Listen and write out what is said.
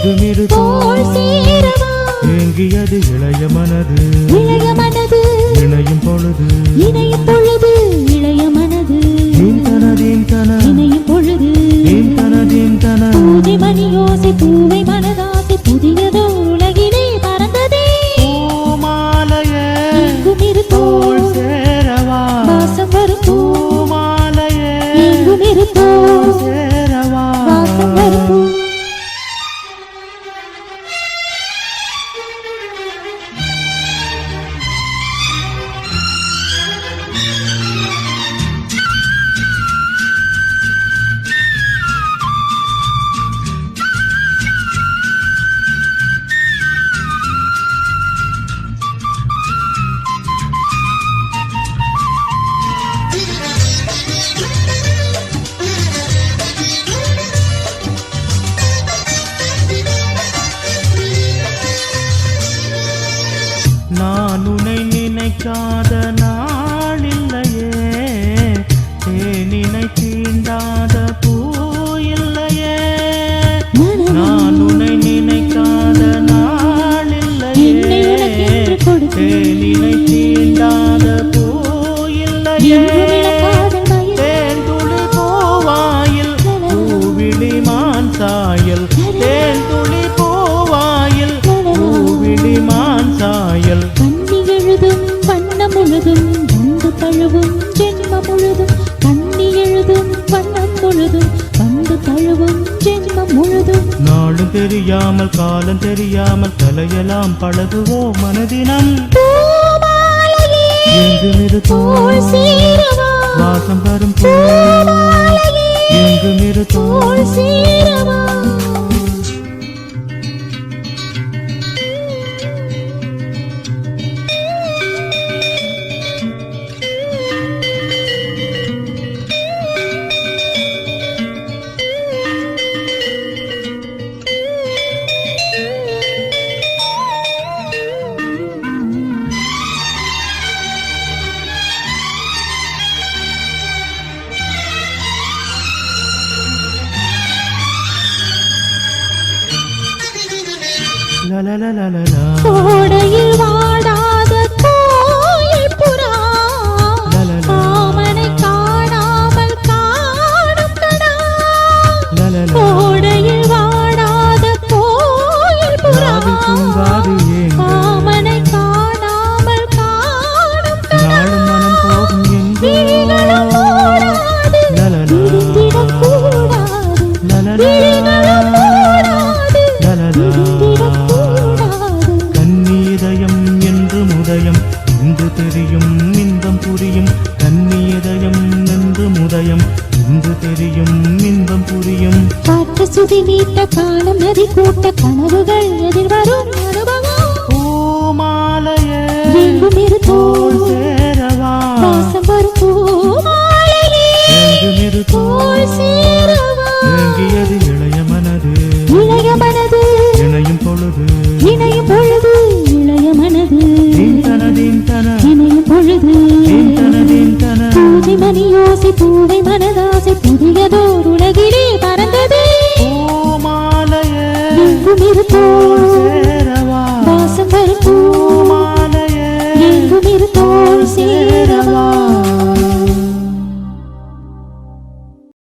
எங்குமிரு தோள் சேரவா ஏங்கியது இளைய மனது இணையும் பொழுது இளைய மனது தீம் தன இணையும் பொழுது தீம் தன பூஜை மணியோசை பூவை மனதாசை புதியதோ உலகிலே பறந்ததே பூமாலையே எங்குமிரு தோள் சேரவா வாசம் வரும் பூமாலையே எங்குமிரு தோள் சேரவா வாசம் வரும் நான் உன்னை நினைக்காத நாளில்லையே தேனினை தீண்டாத பூ இல்லையே நான் உன்னை நினைக்காத நாளில்லையே தேனினை தீண்டாத பூ இல்லையே தேன்துளி பூவாயில் பூவிழி மான் சாயல் தேன்துளி பூவாயில் பூவிழி மான் சாயல் கண்ணி எழுதும் வண்ணம் முழுதும் வந்து தழுவும் ஜென்மம் முழுதும் கண்ணி எழுதும் வண்ணம் முழுதும் வந்து தழுவும் ஜென்மம் முழுதும் நாளும் தெரியாமல் காலம் தெரியாமல் கலையெல்லாம் பழகுவோ மனதினம் எங்குமிரு தோள் சேரவா வாசம் வரும் எங்குமிரு தோள் சேரவா கோடையில் வாடாத கோயில் புறா காமனை காணாமல் காணும் கடா கோடையில் வாடாத கோயில் புறா காமனை காணாமல் காணும் கடா விழிகளும் மூடாது விழித்திடக் கூடாது விழிகளும் மூடாது விழித்திடக் கன்னியதயம் என்று முதயம் இன்று தெரியும் இன்பம் புரியும் கன்னியதயம் என்று முதயம் இன்று தெரியும் இன்பம் புரியும் காற்று சுதி நீட்ட காலம் நதி கூட்ட கனவுகள் எதிர்வரும் அனுபவம் பூமாலையே எங்குமிரு தோள் சேரவா வாசம் வரும் பூமாலையே எங்குமிரு தோள் சேரவா ஏங்கியது இளைய மனது இணையும் பொழுது இளைய மனது தீம் தன இணையும் பொழுது தீம் தன பூஜை மணியோசை பூவை மனதாசை புதியதோர் உலகிலே பறந்ததே பூமாலையே எங்குமிரு தோள்